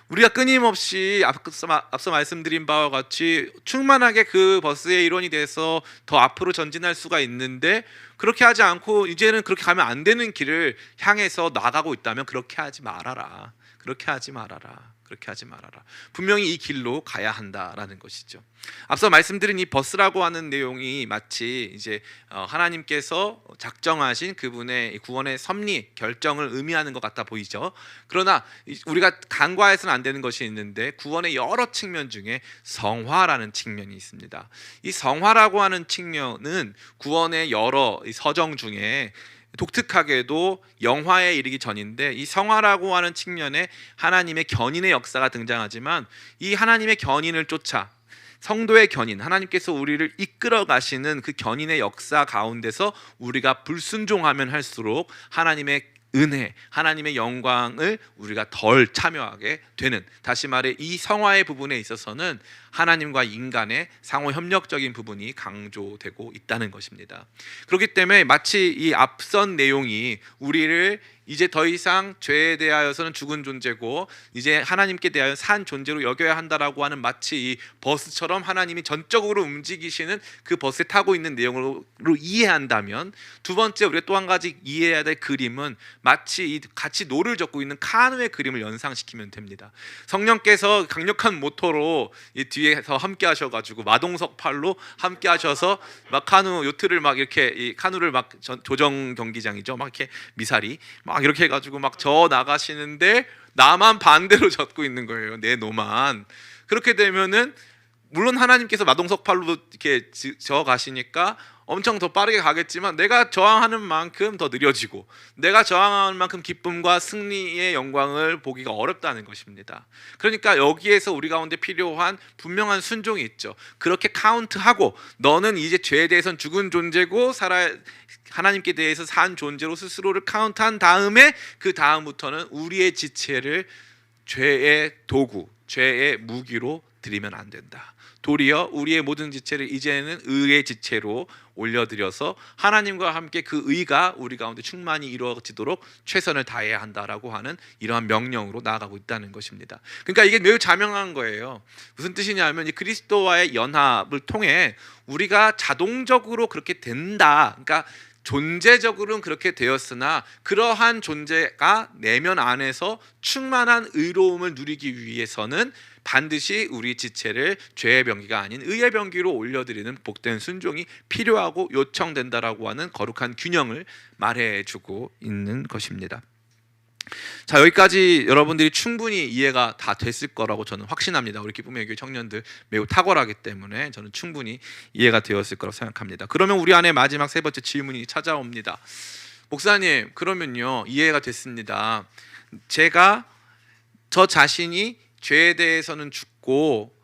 우리가 끊임없이 앞서 말씀드린 바와 같이 충만하게 그 버스의 일원이 돼서 더 앞으로 전진할 수가 있는데 그렇게 하지 않고 이제는 그렇게 가면 안 되는 길을 향해서 나가고 있다면 그렇게 하지 말아라. 그렇게 하지 말아라. 그렇게 하지 말아라. 분명히 이 길로 가야 한다라는 것이죠. 앞서 말씀드린 이 버스라고 하는 내용이 마치 이제 하나님께서 작정하신 그분의 구원의 섭리 결정을 의미하는 것 같아 보이죠. 그러나 우리가 간과해서는 안 되는 것이 있는데 구원의 여러 측면 중에 성화라는 측면이 있습니다. 이 성화라고 하는 측면은 구원의 여러 서정 중에 독특하게도 영화에 이르기 전인데 이 성화라고 하는 측면에 하나님의 견인의 역사가 등장하지만 이 하나님의 견인을 쫓아 성도의 견인, 하나님께서 우리를 이끌어 가시는 그 견인의 역사 가운데서 우리가 불순종하면 할수록 하나님의 은혜, 하나님의 영광을 우리가 덜 참여하게 되는, 다시 말해 이 성화의 부분에 있어서는 하나님과 인간의 상호 협력적인 부분이 강조되고 있다는 것입니다. 그렇기 때문에 마치 이 앞선 내용이 우리를 이제 더 이상 죄에 대하여서는 죽은 존재고 이제 하나님께 대하여 산 존재로 여겨야 한다라고 하는 마치 이 버스처럼 하나님이 전적으로 움직이시는 그 버스에 타고 있는 내용으로 이해한다면, 두 번째 우리가 또 한 가지 이해해야 될 그림은 마치 이 같이 노를 젓고 있는 카누의 그림을 연상시키면 됩니다. 성령께서 강력한 모터로 이 뒤에서 함께 하셔가지고 마동석 팔로 함께 하셔서 막 카누 요트를 막 이렇게 이 카누를 막 조정 경기장이죠. 막 이렇게 미사리 막 이렇게 해가지고 막 저 나가시는데 나만 반대로 젓고 있는 거예요. 내 노만. 그렇게 되면은 물론 하나님께서 마동석 팔로 이렇게 저 가시니까 엄청 더 빠르게 가겠지만 내가 저항하는 만큼 더 느려지고 내가 저항하는 만큼 기쁨과 승리의 영광을 보기가 어렵다는 것입니다. 그러니까 여기에서 우리 가운데 필요한 분명한 순종이 있죠. 그렇게 카운트하고 너는 이제 죄에 대해서는 죽은 존재고 하나님께 대해서 산 존재로 스스로를 카운트한 다음에 그 다음부터는 우리의 지체를 죄의 도구, 죄의 무기로 드리면 안 된다. 도리어 우리의 모든 지체를 이제는 의의 지체로 올려드려서 하나님과 함께 그 의가 우리 가운데 충만히 이루어지도록 최선을 다해야 한다라고 하는 이러한 명령으로 나아가고 있다는 것입니다. 그러니까 이게 매우 자명한 거예요. 무슨 뜻이냐면 이 그리스도와의 연합을 통해 우리가 자동적으로 그렇게 된다. 그러니까 존재적으로는 그렇게 되었으나 그러한 존재가 내면 안에서 충만한 의로움을 누리기 위해서는 반드시 우리 지체를 죄의 병기가 아닌 의의 병기로 올려드리는 복된 순종이 필요하고 요청된다라고 하는 거룩한 균형을 말해주고 있는 것입니다. 자, 여기까지 여러분들이 충분히 이해가 다 됐을 거라고 저는 확신합니다. 우리 기쁨의 교회 청년들 매우 탁월하기 때문에 저는 충분히 이해가 되었을 거라고 생각합니다. 그러면 우리 안에 마지막 세 번째 질문이 찾아옵니다. 목사님, 그러면요, 이해가 됐습니다. 제가 저 자신이 죄에 대해서는 죽고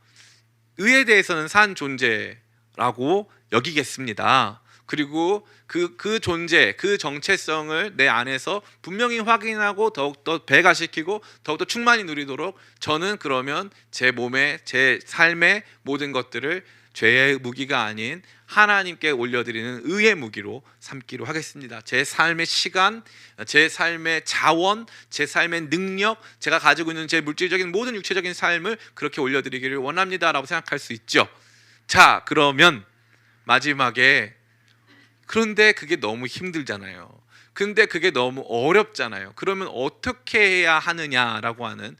의에 대해서는 산 존재라고 여기겠습니다. 그리고 그 존재, 그 정체성을 내 안에서 분명히 확인하고 더욱더 배가시키고 더욱더 충만히 누리도록 저는 그러면 제 몸에, 제 삶의 모든 것들을 죄의 무기가 아닌 하나님께 올려드리는 의의 무기로 삼기로 하겠습니다. 제 삶의 시간, 제 삶의 자원, 제 삶의 능력, 제가 가지고 있는 제 물질적인 모든 육체적인 삶을 그렇게 올려드리기를 원합니다라고 생각할 수 있죠. 자, 그러면 마지막에 그런데 그게 너무 힘들잖아요. 근데 그게 너무 어렵잖아요. 그러면 어떻게 해야 하느냐라고 하는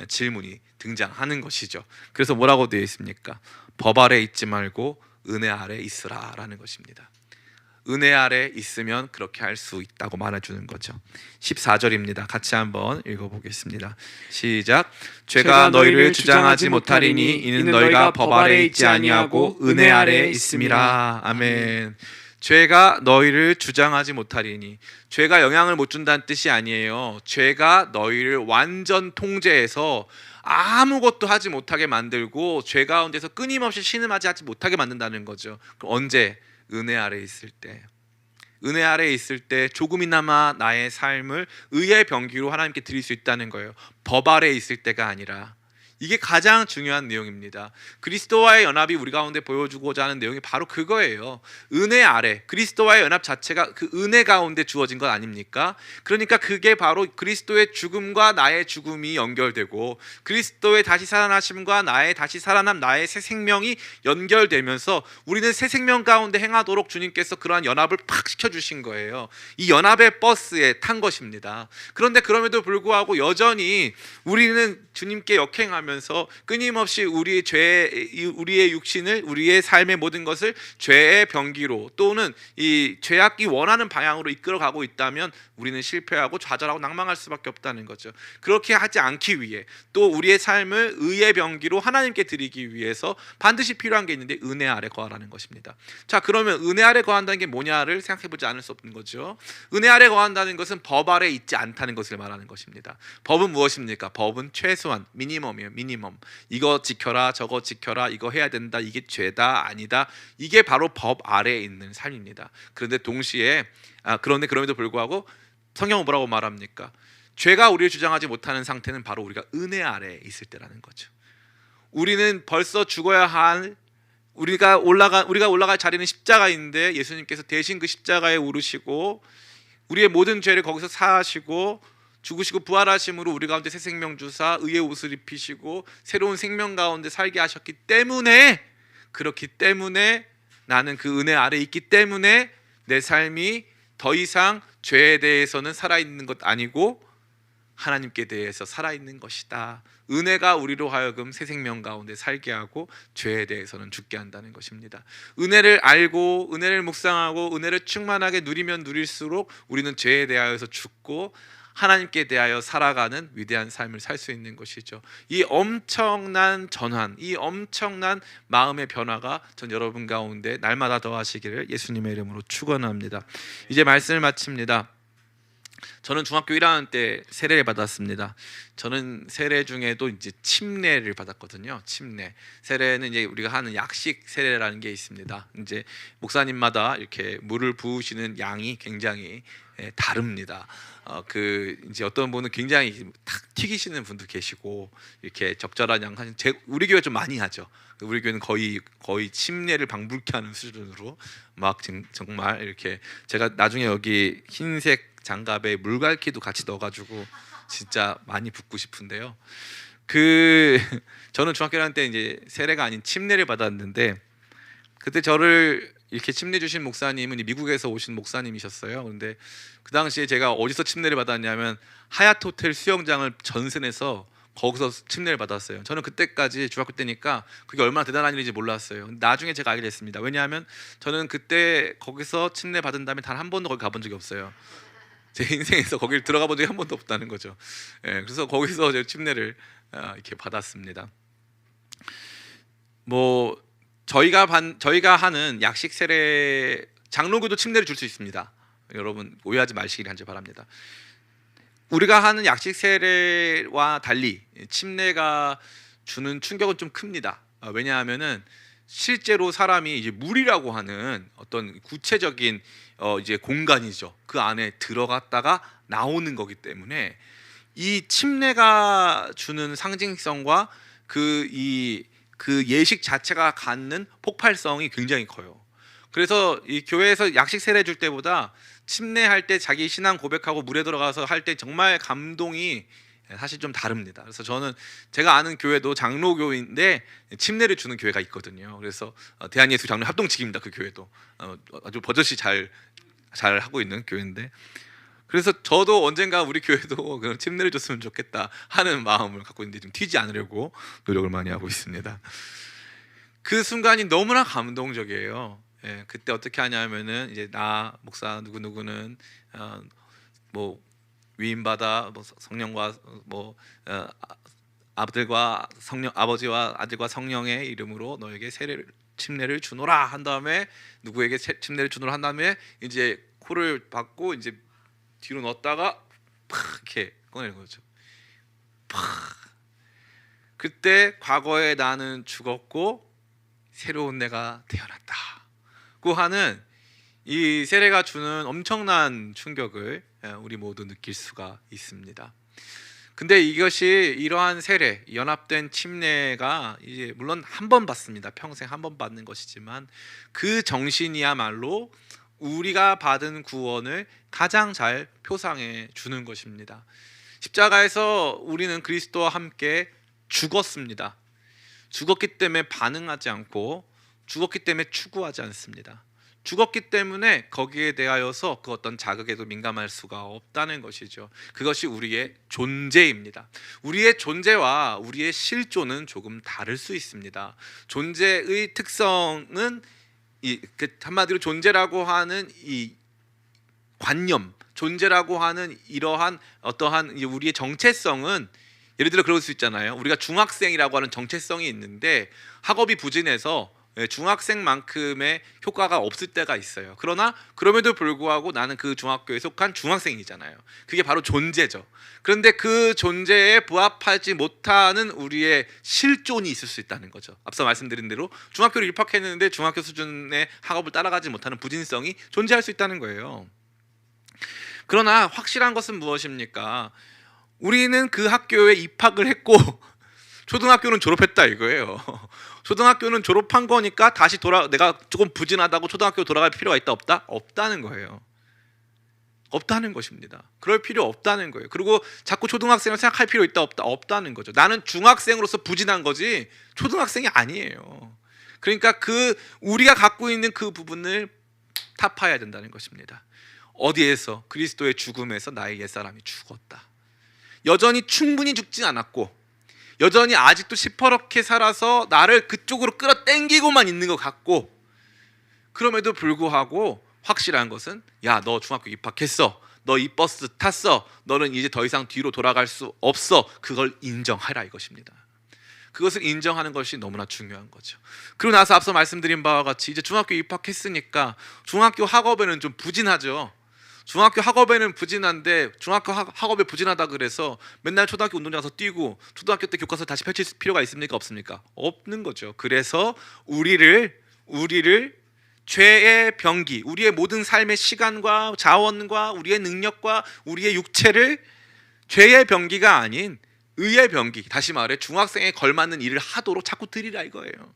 질문이 등장하는 것이죠. 그래서 뭐라고 되어 있습니까? 법 아래 있지 말고 은혜 아래 있으라라는 것입니다. 은혜 아래 있으면 그렇게 할 수 있다고 말해주는 거죠. 14절입니다. 같이 한번 읽어보겠습니다. 시작. 죄가 너희를 주장하지 못하리니 이는 너희가 법 아래 있지 아니하고 은혜 아래 있음이라. 아멘. 죄가 너희를 주장하지 못하리니, 죄가 영향을 못 준다는 뜻이 아니에요. 죄가 너희를 완전 통제해서 아무것도 하지 못하게 만들고 죄 가운데서 끊임없이 신음하지 못하게 만든다는 거죠. 그럼 언제? 은혜 아래 있을 때. 은혜 아래 있을 때 조금이나마 나의 삶을 의의 병기로 하나님께 드릴 수 있다는 거예요. 법 아래 있을 때가 아니라. 이게 가장 중요한 내용입니다. 그리스도와의 연합이 우리 가운데 보여주고자 하는 내용이 바로 그거예요. 은혜 아래, 그리스도와의 연합 자체가 그 은혜 가운데 주어진 것 아닙니까? 그러니까 그게 바로 그리스도의 죽음과 나의 죽음이 연결되고 그리스도의 다시 살아나심과 나의 다시 살아남 나의 새 생명이 연결되면서 우리는 새 생명 가운데 행하도록 주님께서 그러한 연합을 팍 시켜주신 거예요. 이 연합의 버스에 탄 것입니다. 그런데 그럼에도 불구하고 여전히 우리는 주님께 역행하며 끊임없이 우리의 우리의 육신을, 우리의 삶의 모든 것을 죄의 병기로 또는 이 죄악이 원하는 방향으로 이끌어가고 있다면 우리는 실패하고 좌절하고 낭망할 수밖에 없다는 거죠. 그렇게 하지 않기 위해 또 우리의 삶을 의의 병기로 하나님께 드리기 위해서 반드시 필요한 게 있는데 은혜 아래 거하라는 것입니다. 자, 그러면 은혜 아래 거한다는 게 뭐냐를 생각해보지 않을 수 없는 거죠. 은혜 아래 거한다는 것은 법 아래 있지 않다는 것을 말하는 것입니다. 법은 무엇입니까? 법은 최소한 미니멈이에요. 미니멈. 이거 지켜라, 저거 지켜라, 이거 해야 된다, 이게 죄다, 아니다. 이게 바로 법 아래에 있는 삶입니다. 그런데 동시에 그런데 그럼에도 불구하고 성경은 뭐라고 말합니까? 죄가 우리를 주장하지 못하는 상태는 바로 우리가 은혜 아래에 있을 때라는 거죠. 우리는 벌써 죽어야 할 우리가 올라갈 자리는 십자가인데 예수님께서 대신 그 십자가에 오르시고 우리의 모든 죄를 거기서 사하시고 죽으시고 부활하심으로 우리 가운데 새 생명 주사 의의 옷을 입히시고 새로운 생명 가운데 살게 하셨기 때문에, 그렇기 때문에 나는 그 은혜 아래 있기 때문에 내 삶이 더 이상 죄에 대해서는 살아있는 것 아니고 하나님께 대해서 살아있는 것이다. 은혜가 우리로 하여금 새 생명 가운데 살게 하고 죄에 대해서는 죽게 한다는 것입니다. 은혜를 알고 은혜를 묵상하고 은혜를 충만하게 누리면 누릴수록 우리는 죄에 대하여서 죽고 하나님께 대하여 살아가는 위대한 삶을 살 수 있는 것이죠. 이 엄청난 전환, 이 엄청난 마음의 변화가 전 여러분 가운데 날마다 더하시기를 예수님의 이름으로 축원합니다. 이제 말씀을 마칩니다. 저는 중학교 1학년 때 세례를 받았습니다. 저는 세례 중에도 이제 침례를 받았거든요. 침례. 세례는 이제 우리가 하는 약식 세례라는 게 있습니다. 이제 목사님마다 이렇게 물을 부으시는 양이 굉장히 다릅니다. 그 이제 어떤 분은 굉장히 탁 튀기시는 분도 계시고 이렇게 적절한 양 하신 우리 교회 좀 많이 하죠. 우리 교회는 거의 침례를 방불케 하는 수준으로 막 지금 정말 이렇게 제가 나중에 여기 흰색 장갑에 물갈퀴도 같이 넣어가지고 진짜 많이 붓고 싶은데요. 저는 중학교 다닐 때 이제 세례가 아닌 침례를 받았는데 그때 저를 이렇게 침례 주신 목사님은 미국에서 오신 목사님이셨어요. 근데 그 당시에 제가 어디서 침례를 받았냐면 하얏트 호텔 수영장을 전세내서 거기서 침례를 받았어요. 저는 그때까지 중학교 때니까 그게 얼마나 대단한 일인지 몰랐어요. 나중에 제가 알게 됐습니다. 왜냐하면 저는 그때 거기서 침례 받은 다음에 단 한 번도 거기 가본 적이 없어요. 제 인생에서 거기를 들어가 본 적이 한 번도 없다는 거죠. 그래서 거기서 제가 침례를 이렇게 받았습니다. 뭐 저희가 하는 약식 세례 장로교도 침례를 줄 수 있습니다. 여러분 오해하지 마시길 간절히 바랍니다. 우리가 하는 약식 세례와 달리 침례가 주는 충격은 좀 큽니다. 왜냐하면은 실제로 사람이 이제 물이라고 하는 어떤 구체적인 이제 공간이죠. 그 안에 들어갔다가 나오는 거기 때문에 이 침례가 주는 상징성과 그 예식 자체가 갖는 폭발성이 굉장히 커요. 그래서 이 교회에서 약식 세례 줄 때보다 침례할 때 자기 신앙 고백하고 물에 들어가서 할 때 정말 감동이 사실 좀 다릅니다. 그래서 저는 제가 아는 교회도 장로교인데 침례를 주는 교회가 있거든요. 그래서 대한예수 장로 합동직입니다. 그 교회도 아주 버젓이 잘 하고 있는 교회인데, 그래서 저도 언젠가 우리 교회도 그런 침례를 줬으면 좋겠다 하는 마음을 갖고 있는데 좀 튀지 않으려고 노력을 많이 하고 있습니다. 그 순간이 너무나 감동적이에요. 그때 어떻게 하냐면은 이제 나 목사 누구는 뭐 위임받아 뭐 성령과 아버지와 아들과 성령의 이름으로 너에게 침례를 주노라 한 다음에 누구에게 침례를 주노라 한 다음에 이제 코를 받고 이제 뒤로 넣었다가 팍 이렇게 꺼내는 거죠. 팍. 그때 과거에 나는 죽었고 새로운 내가 태어났다고 하는 이 세례가 주는 엄청난 충격을 우리 모두 느낄 수가 있습니다. 근데 이것이 이러한 세례, 연합된 침례가 이제 물론 한 번 받습니다. 평생 한 번 받는 것이지만 그 정신이야말로 우리가 받은 구원을 가장 잘 표상해 주는 것입니다. 십자가에서 우리는 그리스도와 함께 죽었습니다. 죽었기 때문에 반응하지 않고 죽었기 때문에 추구하지 않습니다. 죽었기 때문에 거기에 대하여서 그 어떤 자극에도 민감할 수가 없다는 것이죠. 그것이 우리의 존재입니다. 우리의 존재와 우리의 실존은 조금 다를 수 있습니다. 존재의 특성은 한마디로 존재라고 하는 이 관념, 존재라고 하는 이러한 어떠한 우리의 정체성은 예를 들어 그럴 수 있잖아요. 우리가 중학생이라고 하는 정체성이 있는데 학업이 부진해서 중학생만큼의 효과가 없을 때가 있어요. 그러나 그럼에도 불구하고 나는 그 중학교에 속한 중학생이잖아요. 그게 바로 존재죠. 그런데 그 존재에 부합하지 못하는 우리의 실존이 있을 수 있다는 거죠. 앞서 말씀드린 대로 중학교를 입학했는데 중학교 수준의 학업을 따라가지 못하는 부진성이 존재할 수 있다는 거예요. 그러나 확실한 것은 무엇입니까? 우리는 그 학교에 입학을 했고 초등학교는 졸업했다 이거예요. 초등학교는 졸업한 거니까 다시 내가 조금 부진하다고 초등학교 돌아갈 필요가 있다 없다? 없다는 거예요. 없다는 것입니다. 그럴 필요 없다는 거예요. 그리고 자꾸 초등학생을 생각할 필요 있다 없다? 없다는 거죠. 나는 중학생으로서 부진한 거지 초등학생이 아니에요. 그러니까 우리가 갖고 있는 그 부분을 타파해야 된다는 것입니다. 어디에서? 그리스도의 죽음에서 나의 옛사람이 죽었다. 여전히 충분히 죽진 않았고 여전히 아직도 시퍼렇게 살아서 나를 그쪽으로 끌어당기고만 있는 것 같고, 그럼에도 불구하고 확실한 것은 야, 너 중학교 입학했어, 너 이 버스 탔어, 너는 이제 더 이상 뒤로 돌아갈 수 없어. 그걸 인정하라 이것입니다. 그것을 인정하는 것이 너무나 중요한 거죠. 그리고 나서 앞서 말씀드린 바와 같이 이제 중학교 입학했으니까 중학교 학업에는 좀 부진하죠. 중학교 학업에는 부진한데 중학교 학업에 부진하다 그래서 맨날 초등학교 운동장 가서 뛰고 초등학교 때 교과서 다시 펼칠 필요가 있습니까? 없습니까? 없는 거죠. 그래서 우리를 죄의 병기, 우리의 모든 삶의 시간과 자원과 우리의 능력과 우리의 육체를 죄의 병기가 아닌 의의 병기, 다시 말해 중학생에 걸맞는 일을 하도록 자꾸 들이라 이거예요.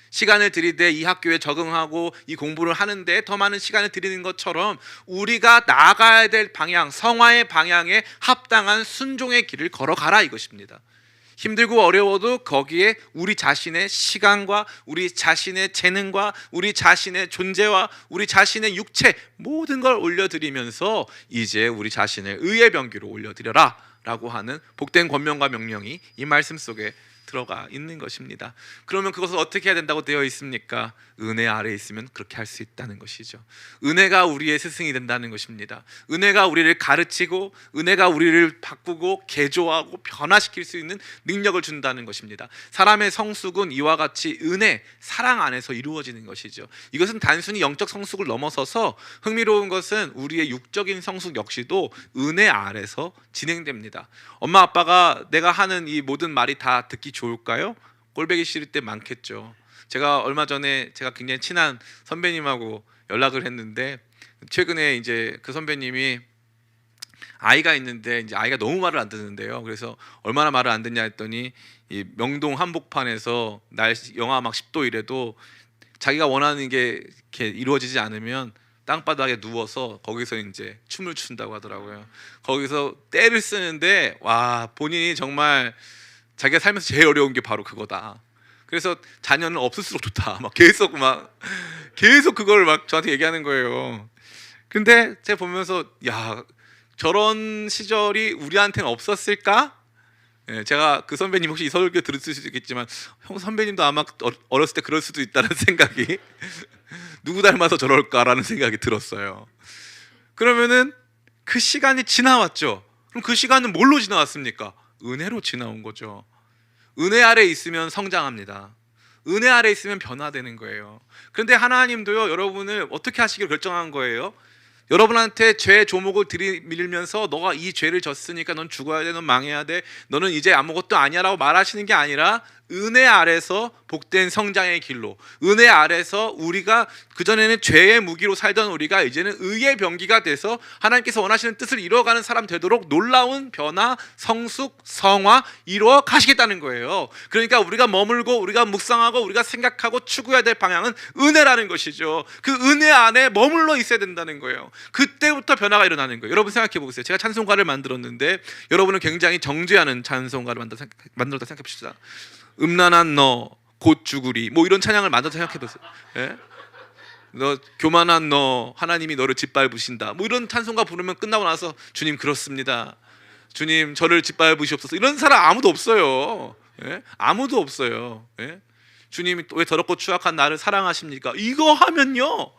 시간을 들이되 이 학교에 적응하고 이 공부를 하는데 더 많은 시간을 들이는 것처럼 우리가 나아가야 될 방향, 성화의 방향에 합당한 순종의 길을 걸어가라 이것입니다. 힘들고 어려워도 거기에 우리 자신의 시간과 우리 자신의 재능과 우리 자신의 존재와 우리 자신의 육체 모든 걸 올려드리면서 이제 우리 자신을 의의 병기로 올려드려라 라고 하는 복된 권면과 명령이 이 말씀 속에 들어가 있는 것입니다. 그러면 그것을 어떻게 해야 된다고 되어 있습니까? 은혜 아래에 있으면 그렇게 할 수 있다는 것이죠. 은혜가 우리의 스승이 된다는 것입니다. 은혜가 우리를 가르치고 은혜가 우리를 바꾸고 개조하고 변화시킬 수 있는 능력을 준다는 것입니다. 사람의 성숙은 이와 같이 은혜, 사랑 안에서 이루어지는 것이죠. 이것은 단순히 영적 성숙을 넘어서서 흥미로운 것은 우리의 육적인 성숙 역시도 은혜 아래서 진행됩니다. 엄마 아빠가 내가 하는 이 모든 말이 다 듣기 좋을까요? 꼴보기 싫을 때 많겠죠. 제가 얼마 전에 제가 굉장히 친한 선배님하고 연락을 했는데 최근에 이제 그 선배님이 아이가 있는데 이제 아이가 너무 말을 안 듣는데요. 그래서 얼마나 말을 안 듣냐 했더니 이 명동 한복판에서 날씨 영하 막 10도 이래도 자기가 원하는 게 이렇게 이루어지지 않으면 땅바닥에 누워서 거기서 이제 춤을 춘다고 하더라고요. 거기서 떼를 쓰는데 와, 본인이 정말 자기가 살면서 제일 어려운 게 바로 그거다. 그래서 자녀는 없을수록 좋다. 막 계속 그걸 막 저한테 얘기하는 거예요. 근데 제가 보면서 야, 저런 시절이 우리한테는 없었을까? 예, 제가 그 선배님 혹시 이 설교 들었을 수도 있겠지만 형 선배님도 아마 어렸을 때 그럴 수도 있다는 생각이 누구 닮아서 저럴까라는 생각이 들었어요. 그러면은 그 시간이 지나왔죠. 그럼 그 시간은 뭘로 지나왔습니까? 은혜로 지나온 거죠. 은혜 아래 있으면 성장합니다. 은혜 아래 있으면 변화되는 거예요. 그런데 하나님도요, 여러분을 어떻게 하시기를 결정한 거예요? 여러분한테 죄 조목을 들이밀면서 너가 이 죄를 졌으니까 넌 죽어야 돼, 넌 망해야 돼, 너는 이제 아무것도 아니야 라고 말하시는 게 아니라 은혜 아래서 복된 성장의 길로, 은혜 아래서 우리가 그전에는 죄의 무기로 살던 우리가 이제는 의의 병기가 돼서 하나님께서 원하시는 뜻을 이루어가는 사람 되도록 놀라운 변화, 성숙, 성화 이루어 가시겠다는 거예요. 그러니까 우리가 머물고 우리가 묵상하고 우리가 생각하고 추구해야 될 방향은 은혜라는 것이죠. 그 은혜 안에 머물러 있어야 된다는 거예요. 그때부터 변화가 일어나는 거예요. 여러분 생각해 보세요. 제가 찬송가를 만들었는데 여러분은 굉장히 정죄하는 찬송가를 만들었다 생각해 봅시다. 음란한 너 곧 죽으리, 뭐 이런 찬양을 만들어서 생각해 보세요. 예? 너 교만한 너 하나님이 너를 짓밟으신다, 뭐 이런 찬송가 부르면 끝나고 나서 주님 그렇습니다, 주님 저를 짓밟으시옵소서, 이런 사람 아무도 없어요. 예? 아무도 없어요. 예? 주님이 왜 더럽고 추악한 나를 사랑하십니까? 이거 하면요,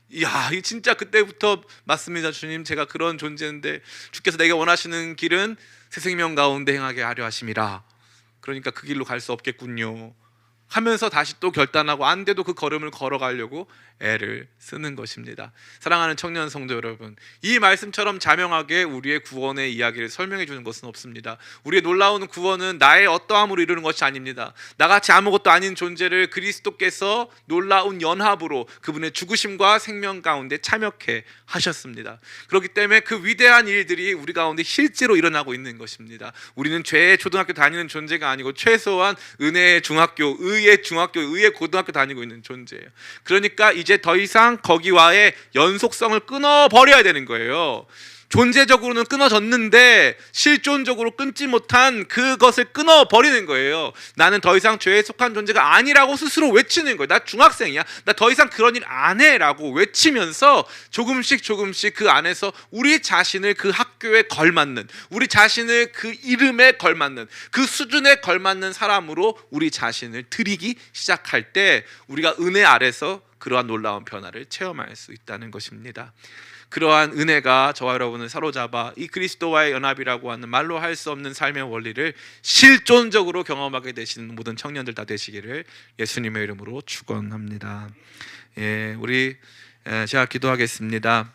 이야, 이 진짜 그때부터 맞습니다. 주님 제가 그런 존재인데 주께서 내게 원하시는 길은 새 생명 가운데 행하게 하려 하심이라. 그러니까 그 길로 갈 수 없겠군요 하면서 다시 또 결단하고 안 돼도 그 걸음을 걸어가려고 애를 쓰는 것입니다. 사랑하는 청년 성도 여러분, 이 말씀처럼 자명하게 우리의 구원의 이야기를 설명해 주는 것은 없습니다. 우리의 놀라운 구원은 나의 어떠함으로 이루는 것이 아닙니다. 나같이 아무것도 아닌 존재를 그리스도께서 놀라운 연합으로 그분의 죽으심과 생명 가운데 참여케 하셨습니다. 그렇기 때문에 그 위대한 일들이 우리 가운데 실제로 일어나고 있는 것입니다. 우리는 죄의 초등학교 다니는 존재가 아니고 최소한 은혜의 중학교, 의의 중학교, 의의 고등학교 다니고 있는 존재예요. 그러니까 이제 더 이상 거기와의 연속성을 끊어버려야 되는 거예요. 존재적으로는 끊어졌는데 실존적으로 끊지 못한 그것을 끊어버리는 거예요. 나는 더 이상 죄에 속한 존재가 아니라고 스스로 외치는 거예요. 나 중학생이야, 나 더 이상 그런 일 안 해 라고 외치면서 조금씩 그 안에서 우리 자신을 그 학교에 걸맞는, 우리 자신을 그 이름에 걸맞는, 그 수준에 걸맞는 사람으로 우리 자신을 드리기 시작할 때 우리가 은혜 아래서 그러한 놀라운 변화를 체험할 수 있다는 것입니다. 그러한 은혜가 저와 여러분을 사로잡아 이 그리스도와의 연합이라고 하는 말로 할 수 없는 삶의 원리를 실존적으로 경험하게 되시는 모든 청년들 다 되시기를 예수님의 이름으로 축원합니다. 예, 우리 제가 기도하겠습니다.